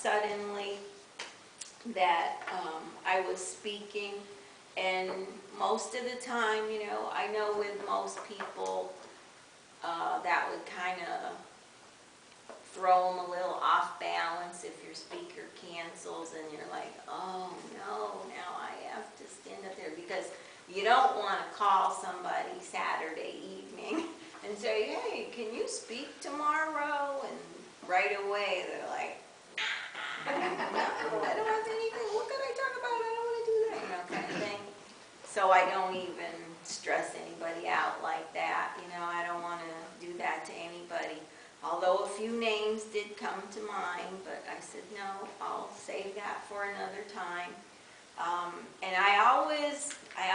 suddenly that I was speaking, and most of the time, you know, I know with most people that would kind of throw them a little off balance if your speaker cancels and you're like, oh no, now I have to stand up there, because you don't want to call somebody Saturday evening and say, hey, can you speak tomorrow? And right away they're like, no, I don't have anything, what can I talk about? I don't want to do that, you know, kind of thing. So I don't even stress anybody out like that, you know, I don't want to do that to anybody. Although a few names did come to mind, but I said, no, I'll save that for another time. And I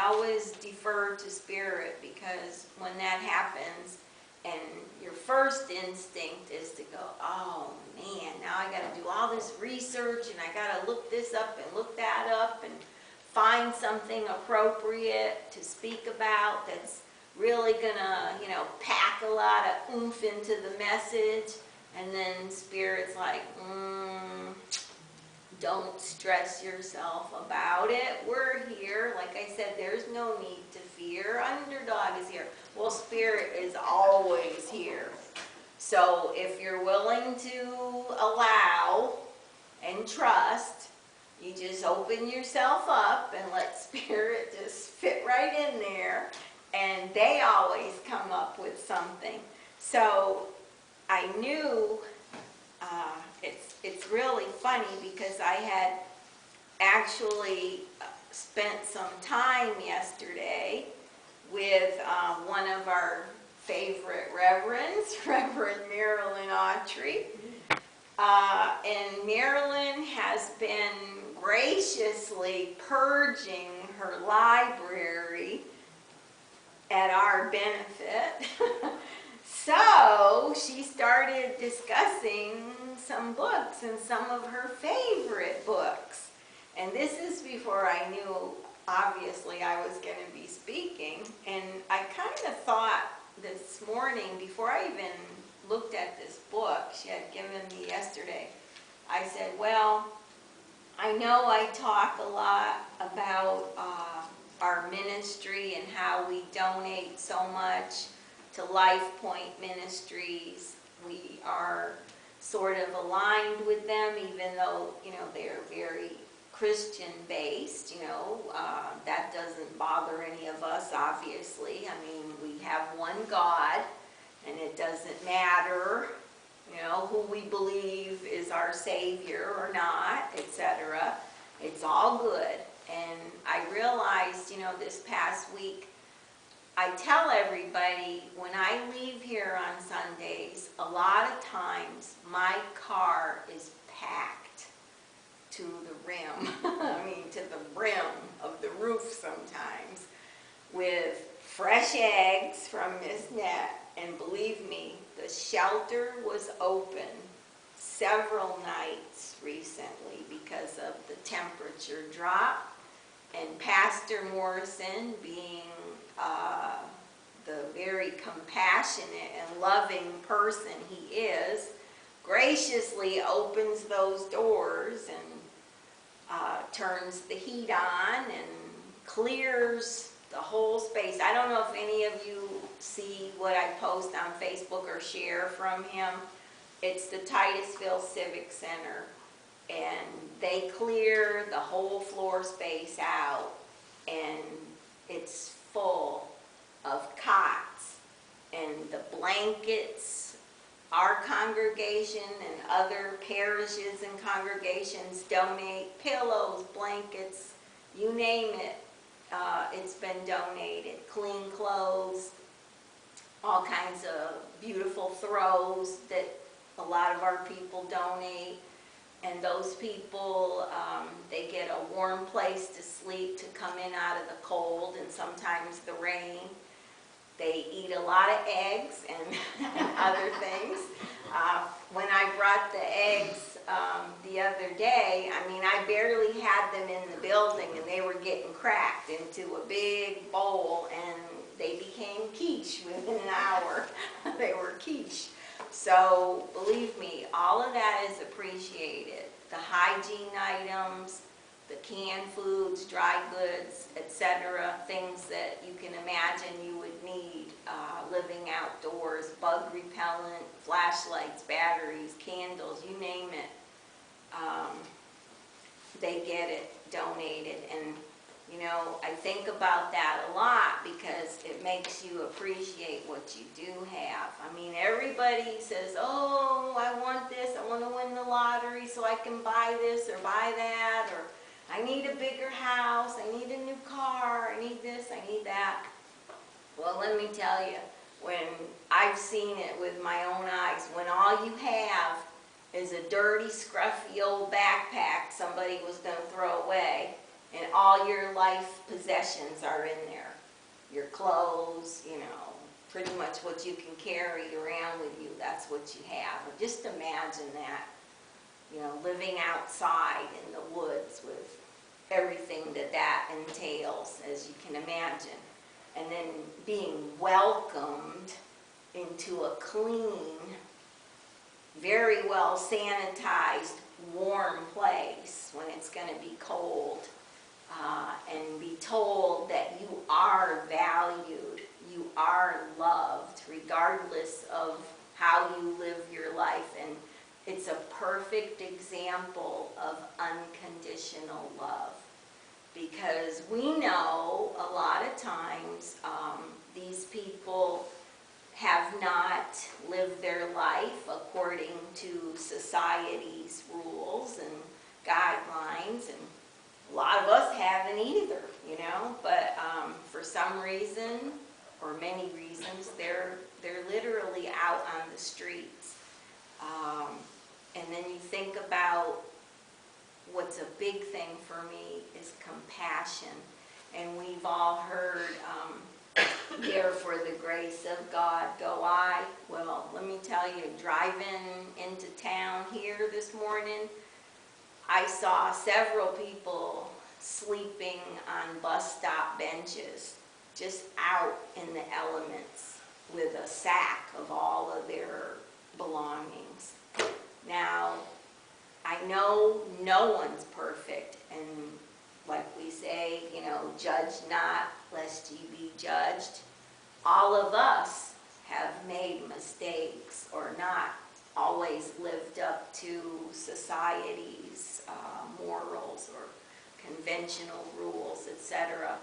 always defer to Spirit, because when that happens, and your first instinct is to go, oh man, now I got to do all this research, and I got to look this up and look that up, and find something appropriate to speak about that's really gonna, you know, pack a lot of oomph into the message. And then Spirit's like, don't stress yourself about it. We're here. Like I said, there's no need to fear. Underdog is here. Well, Spirit is always here. So if you're willing to allow and trust, you just open yourself up and let Spirit just fit right in there. And they always come up with something. So I knew, it's really funny, because I had actually spent some time yesterday with one of our favorite reverends, Reverend Marilyn Autry. And Marilyn has been graciously purging her library at our benefit. So she started discussing some books and some of her favorite books. And this is before I knew, obviously, I was going to be speaking. And I kind of thought this morning, before I even looked at this book she had given me yesterday, I said, well, I know I talk a lot about our ministry and how we donate so much to Life Point Ministries. We are sort of aligned with them, even though, you know, they're very Christian based, you know. That doesn't bother any of us, obviously. I mean, we have one God, and it doesn't matter, you know, who we believe is our Savior or not, etc. It's all good. And I realized, you know, this past week, I tell everybody when I leave here on Sundays, a lot of times my car is packed to the rim, I mean to the rim of the roof sometimes, with fresh eggs from Miss Annette. And believe me, the shelter was open several nights recently because of the temperature drop. And Pastor Morrison, being the very compassionate and loving person he is, graciously opens those doors and turns the heat on and clears the whole space. I don't know if any of you see what I post on Facebook or share from him. It's the Titusville Civic Center, and they clear the whole floor space out, and it's full of cots, and the blankets. Our congregation and other parishes and congregations donate pillows, blankets, you name it. It's been donated. Clean clothes, all kinds of beautiful throws that a lot of our people donate. And those people, they get a warm place to sleep, to come in out of the cold and sometimes the rain. They eat a lot of eggs and other things. When I brought the eggs the other day, I mean, I barely had them in the building, and they were getting cracked into a big bowl, and they became quiche within an hour. They were quiche. So believe me, all of that is appreciated. the hygiene items, the canned foods, dry goods, etc., things that you can imagine you would need living outdoors, bug repellent, flashlights, batteries, candles, you name it. They get it donated, and you know, I think about that a lot because it makes you appreciate what you do have. I mean, everybody says, oh, I want this, I want to win the lottery so I can buy this or buy that, or I need a bigger house, I need a new car, I need this, I need that. Well, let me tell you, when I've seen it with my own eyes, when all you have is a dirty, scruffy old backpack somebody was going to throw away, and all your life possessions are in there. Your clothes, you know, pretty much what you can carry around with you, that's what you have. Just imagine that, you know, living outside in the woods with everything that that entails, as you can imagine. And then being welcomed into a clean, very well sanitized, warm place when it's going to be cold. And be told that you are valued, you are loved, regardless of how you live your life. And it's a perfect example of unconditional love. Because we know a lot of times these people have not lived their life according to society's rules and guidelines, and a lot of us haven't either, you know, but for some reason, or many reasons, they're literally out on the streets. And then you think about what's a big thing for me is compassion. And we've all heard, there for the grace of God go I. Well, let me tell you, driving into town here this morning, I saw several people sleeping on bus stop benches, just out in the elements with a sack of all of their belongings. Now, I know no one's perfect, and like we say, you know, judge not lest ye be judged. All of us have made mistakes or not always lived up to society's morals or conventional rules, etc.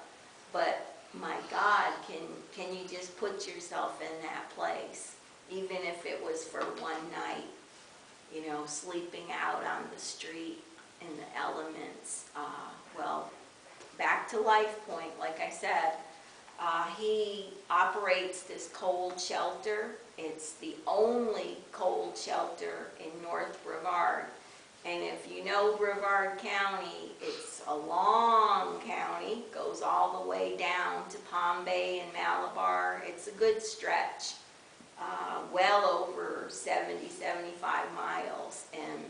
But my God, can you just put yourself in that place, even if it was for one night, you know, sleeping out on the street in the elements. Well, back to Life Point, like I said, he operates this cold shelter. It's the only cold shelter in North Brevard. And if you know Brevard County, it's a long county, goes all the way down to Palm Bay and Malabar. It's a good stretch, well over 70, 75 miles, and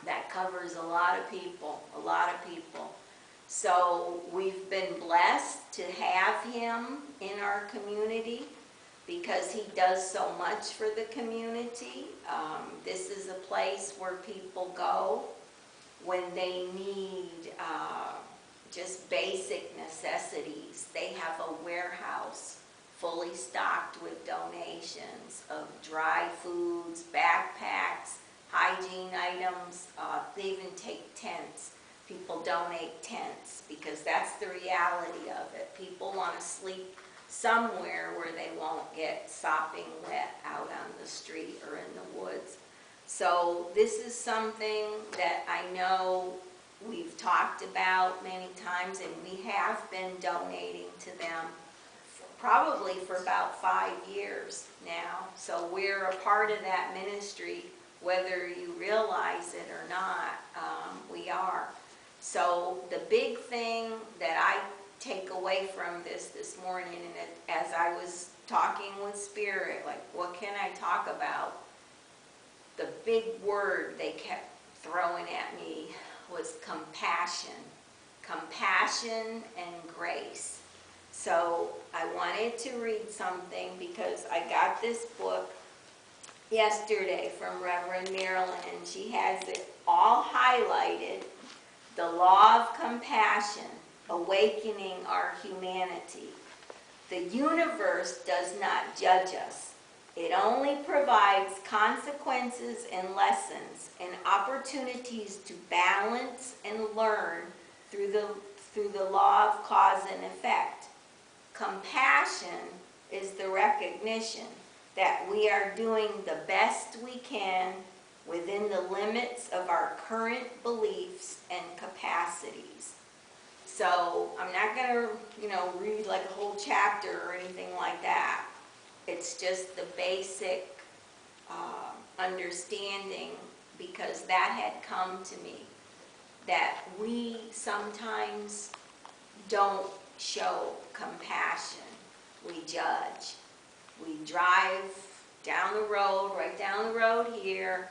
that covers a lot of people, a lot of people. So we've been blessed to have him in our community because he does so much for the community. This is a place where people go when they need just basic necessities. They have a warehouse fully stocked with donations of dry foods, backpacks, hygiene items. They even take tents. People donate tents because that's the reality of it. People want to sleep somewhere where they won't get sopping wet out on the street or in the woods. So this is something that I know we've talked about many times, and we have been donating to them probably for about 5 years now. So we're a part of that ministry, whether you realize it or not, we are. So the big thing that I take away from this morning, and as I was talking with Spirit, like, what can I talk about? The big word they kept throwing at me was compassion. Compassion and grace. So I wanted to read something because I got this book yesterday from Reverend Marilyn, and she has it all highlighted the law of compassion, awakening our humanity. The universe does not judge us. It only provides consequences and lessons and opportunities to balance and learn through the law of cause and effect. Compassion is the recognition that we are doing the best we can within the limits of our current beliefs and capacities. So I'm not going to, read like a whole chapter or anything like that. It's just the basic understanding, because that had come to me, that we sometimes don't show compassion. We judge. We drive down the road, right down the road here.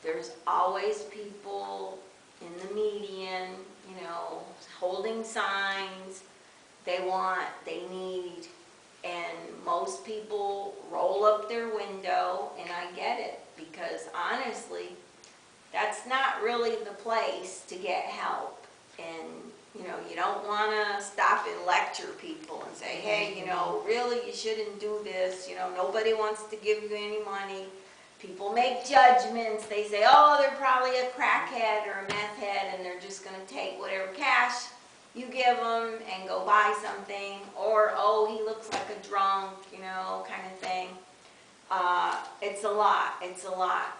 There's always people in the median, holding signs. They want, they need, and most people roll up their window, and I get it, because honestly, that's not really the place to get help. And you don't want to stop and lecture people and say, hey, really you shouldn't do this, nobody wants to give you any money. People make judgments. They say, oh, they're probably a crackhead or a meth head, and they're just going to take whatever cash you give them and go buy something. Or, oh, he looks like a drunk, kind of thing. It's a lot. It's a lot.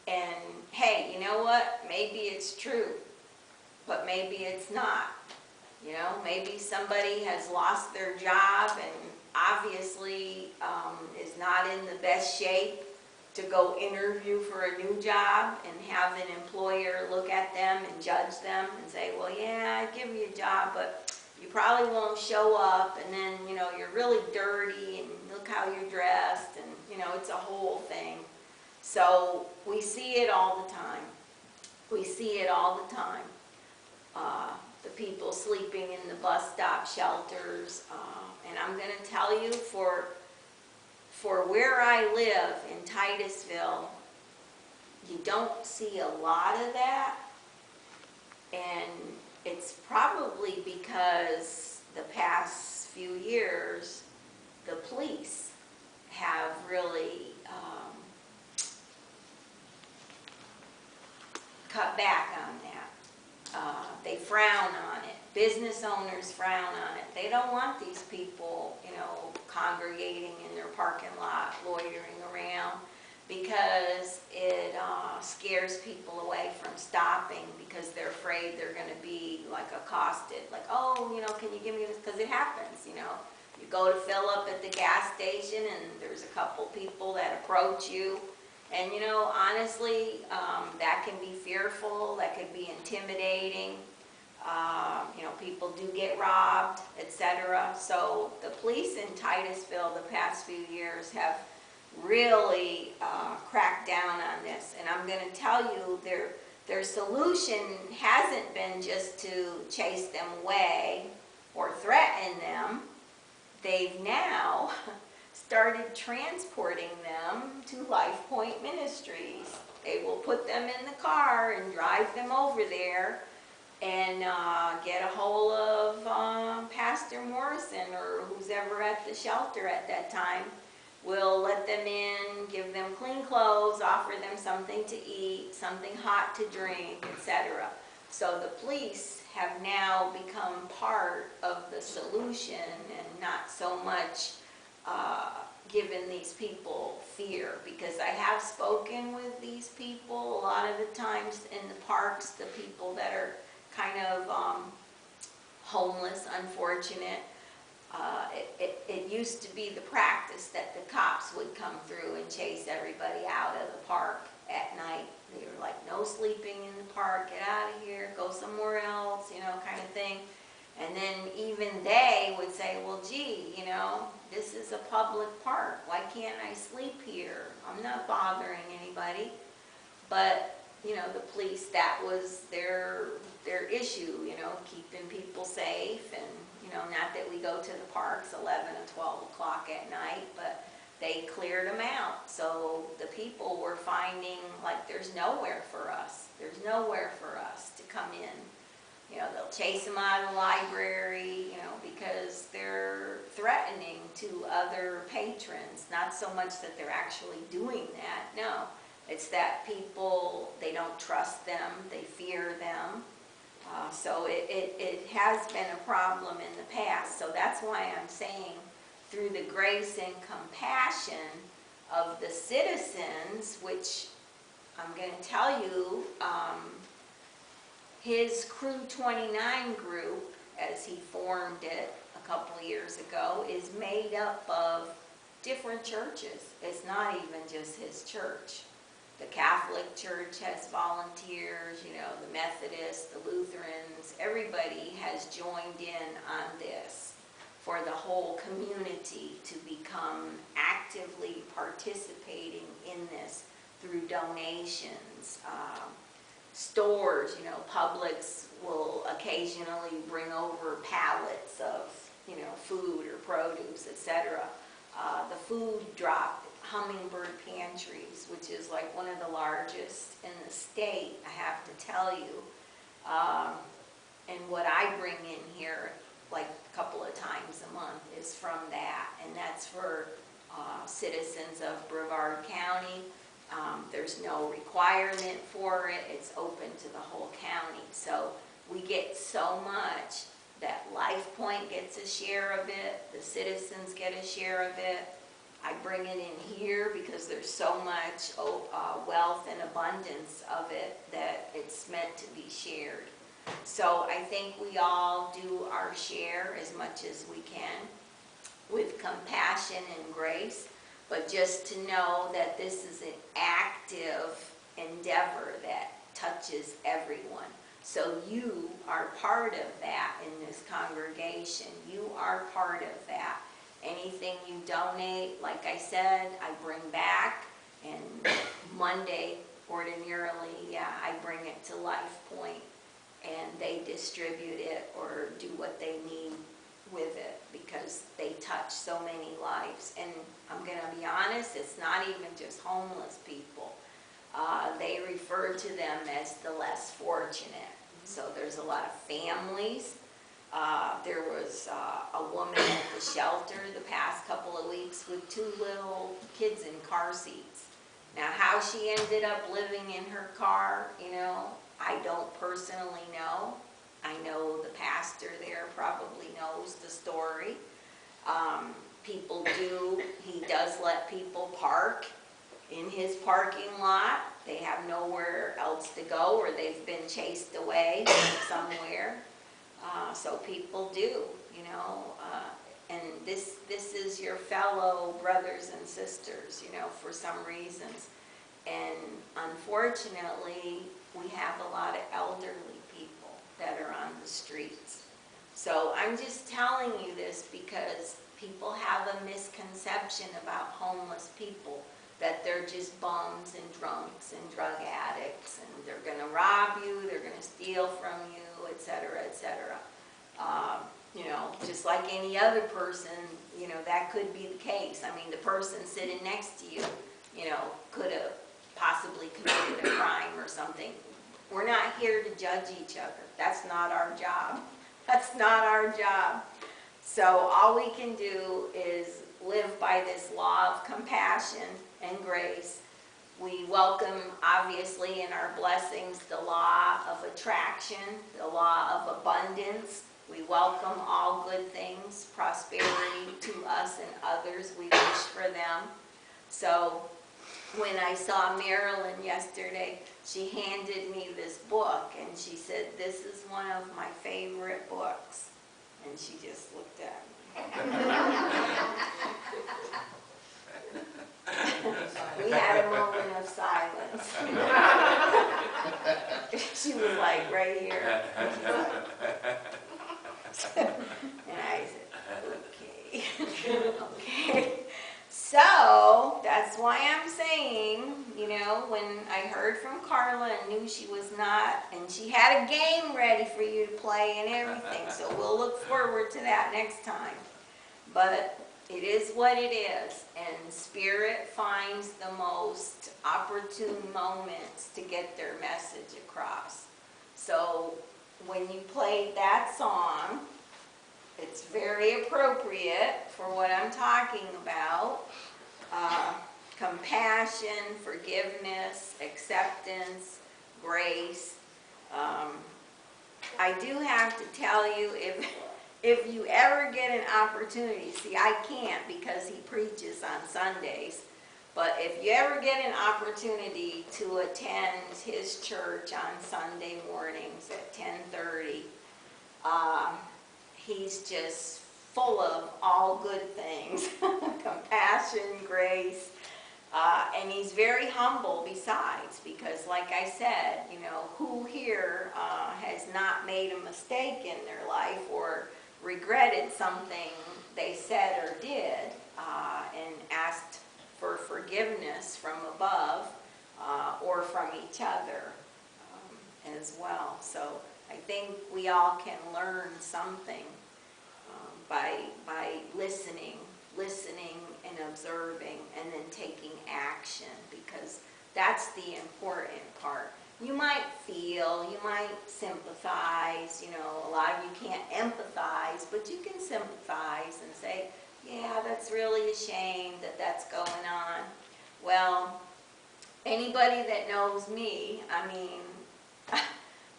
And, hey, you know what? Maybe it's true, but maybe it's not. Maybe somebody has lost their job and obviously is not in the best shape to go interview for a new job, and have an employer look at them and judge them and say, well, yeah, I'd give you a job, but you probably won't show up, and then, you're really dirty, and look how you're dressed, and, it's a whole thing. So we see it all the time. We see it all the time. The people sleeping in the bus stop shelters, and I'm going to tell you, for where I live in Titusville, you don't see a lot of that, and it's probably because the past few years the police have really cut back on that. They frown on it. Business owners frown on it. They don't want these people, congregating in their parking lot, loitering around, because it scares people away from stopping, because they're afraid they're going to be like accosted. Like, oh, can you give me this? Because it happens, You go to fill up at the gas station and there's a couple people that approach you. And honestly, that can be fearful, that could be intimidating. People do get robbed, etc. So the police in Titusville the past few years have really cracked down on this. And I'm going to tell you, their solution hasn't been just to chase them away or threaten them. They've now started transporting them to Life Point Ministries. They will put them in the car and drive them over there, and get a hold of Pastor Morrison or who's ever at the shelter at that time. We'll let them in, give them clean clothes, offer them something to eat, something hot to drink, etc. So the police have now become part of the solution, and not so much given these people fear, because I have spoken with these people a lot of the times in the parks, the people that are kind of homeless, unfortunate. It used to be the practice that the cops would come through and chase everybody out of the park at night. They were like, no sleeping in the park, get out of here, go somewhere else, kind of thing. And then even they would say, well, gee, this is a public park. Why can't I sleep here? I'm not bothering anybody. But, the police, that was their issue, keeping people safe. And, not that we go to the parks 11 and 12 o'clock at night, but they cleared them out. So the people were finding like there's nowhere for us. There's nowhere for us to come in. You know, they'll chase them out of the library, you know, because they're threatening to other patrons. Not so much that they're actually doing that, no. It's that people, they don't trust them, they fear them. So it has been a problem in the past. So that's why I'm saying through the grace and compassion of the citizens, which I'm going to tell you, his Crew 29 group, as he formed it a couple of years ago, is made up of different churches. It's not even just his church. The Catholic Church has volunteers, you know, the Methodists, the Lutherans, everybody has joined in on this for the whole community to become actively participating in this through donations. Stores, you know, Publix will occasionally bring over pallets of, you know, food or produce, etc. The food drop, Hummingbird Pantries, which is like one of the largest in the state, I have to tell you. And what I bring in here, like a couple of times a month, is from that. And that's for citizens of Brevard County. There's no requirement for it. It's open to the whole county. So we get so much that Life Point gets a share of it. The citizens get a share of it. I bring it in here because there's so much wealth and abundance of it that it's meant to be shared. So I think we all do our share as much as we can with compassion and grace. But just to know that this is an active endeavor that touches everyone. So you are part of that in this congregation. You are part of that. Anything you donate, like I said, I bring back. And Monday, ordinarily, yeah, I bring it to Life Point, and they distribute it or do what they need with it because they touch so many lives. And I'm going to be honest, it's not even just homeless people. They refer to them as the less fortunate. So there's a lot of families. There was a woman at the shelter the past couple of weeks with 2 little kids in car seats. Now, how she ended up living in her car, you know, I don't personally know. I know the pastor there probably knows the story. People do, he does let people park in his parking lot. They have nowhere else to go, or they've been chased away somewhere. So people do, you know, and this is your fellow brothers and sisters, you know, for some reasons. And unfortunately, we have a lot of elderly people that are on the streets. So I'm just telling you this because people have a misconception about homeless people, that they're just bums and drunks and drug addicts, and they're going to rob you, they're going to steal from you, etc., etc. You know, just like any other person, you know, that could be the case. I mean, the person sitting next to you, you know, could have possibly committed a crime or something. We're not here to judge each other. That's not our job. That's not our job. So all we can do is live by this law of compassion and grace. We welcome, obviously, in our blessings, the law of attraction, the law of abundance. We welcome all good things, prosperity to us and others. We wish for them. So when I saw Marilyn yesterday, she handed me this book, and she said, "This is one of my favorite books." And she just looked at me. We had a moment of silence. She was like right here. And I said, okay. Okay. So that's why I'm saying, you know, when I heard from Carla and knew she was not, and she had a game ready for you to play and everything, so we'll look forward to that next time. But It is what it is, and Spirit finds the most opportune moments to get their message across. So when you played that song, it's very appropriate for what I'm talking about. Compassion, forgiveness, acceptance, grace. I do have to tell you, if you ever get an opportunity, see, I can't because he preaches on Sundays, but if you ever get an opportunity to attend his church on Sunday mornings at 10:30, he's just full of all good things, compassion, grace, and he's very humble besides, because like I said, you know, who here has not made a mistake in their life or regretted something they said or did, and asked for forgiveness from above or from each other as well. So I think we all can learn something by listening and observing and then taking action, because that's the important part. You might feel, you might sympathize, you know, a lot of you can't empathize, but you can sympathize and say, yeah, that's really a shame that that's going on. Well, anybody that knows me, I mean,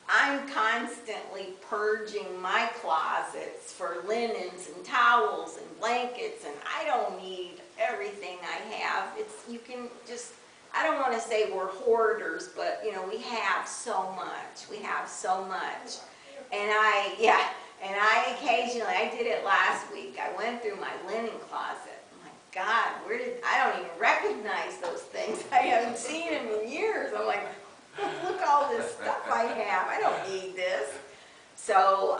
I'm constantly purging my closets for linens and towels and blankets, and I don't need everything I have. You can just, I don't want to say we're hoarders, but you know, we have so much. We have so much. And I occasionally, I did it last week. I went through my linen closet. My God, I don't even recognize those things. I haven't seen them in years. I'm like, look all this stuff I have. I don't need this. So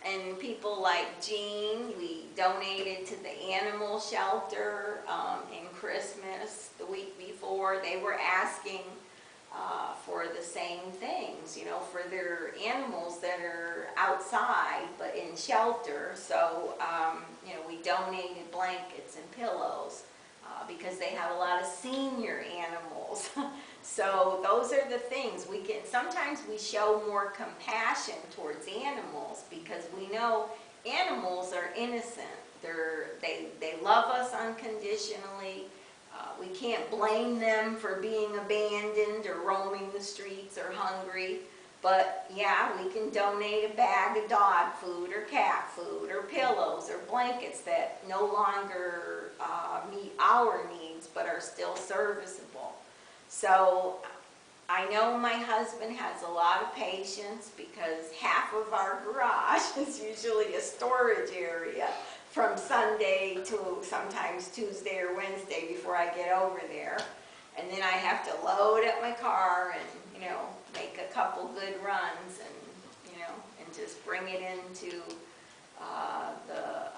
and people like Jean, we donated to the animal shelter in Christmas the week before. They were asking for the same things, you know, for their animals that are outside but in shelter. So, you know, we donated blankets and pillows because they have a lot of senior animals. So those are the things we can, sometimes we show more compassion towards animals because we know animals are innocent. They love us unconditionally. We can't blame them for being abandoned or roaming the streets or hungry. But yeah, we can donate a bag of dog food or cat food or pillows or blankets that no longer meet our needs but are still serviceable. So I know my husband has a lot of patience because half of our garage is usually a storage area from Sunday to sometimes Tuesday or Wednesday before I get over there. And then I have to load up my car and, you know, make a couple good runs and, you know, and just bring it into the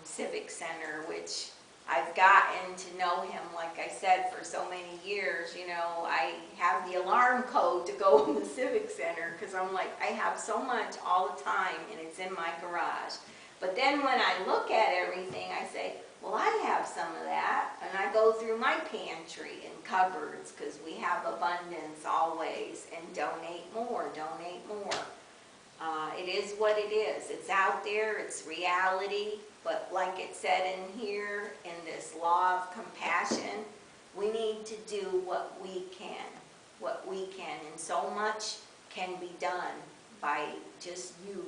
Civic Center, which I've gotten to know him, like I said, for so many years. You know, I have the alarm code to go in the Civic Center because I'm like, I have so much all the time and it's in my garage. But then when I look at everything, I say, well, I have some of that, and I go through my pantry and cupboards because we have abundance always, and donate more, donate more. It is what it is. It's out there, it's reality, but like it said in here, in this law of compassion, we need to do what we can, and so much can be done by just you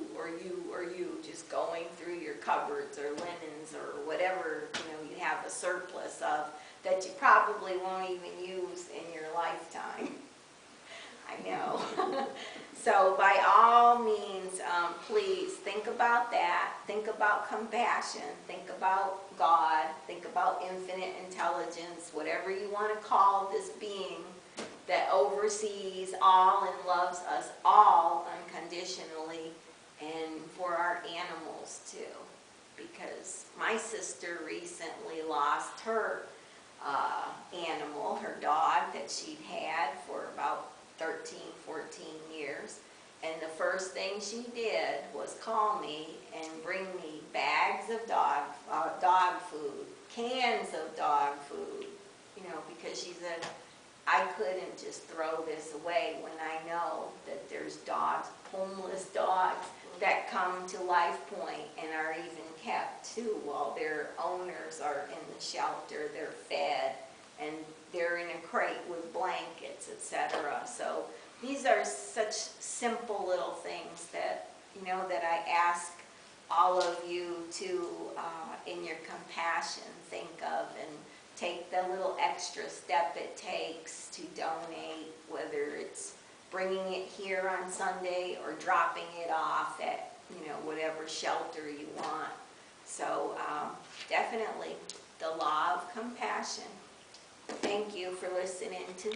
just going through your cupboards or linens or whatever, you know, you have a surplus of that you probably won't even use in your lifetime. I know. So by all means, please think about that. Think about compassion. Think about God. Think about infinite intelligence, whatever you want to call this being that oversees all and loves us all unconditionally, and for our animals too. Because my sister recently lost her animal, her dog that she'd had for about 13, 14 years. And the first first thing she did was call me and bring me bags of dog food, cans of dog food, you know, because she said, I couldn't just throw this away when I know that there's dogs, homeless dogs, that come to Life Point and are even kept too while their owners are in the shelter. They're fed and they're in a crate with blankets, etc. So these are such simple little things that, you know, that I ask all of you to, in your compassion, think of and take the little extra step it takes to donate, whether it's bringing it here on Sunday or dropping it off at, you know, whatever shelter you want. So definitely the law of compassion. Thank you for listening to that.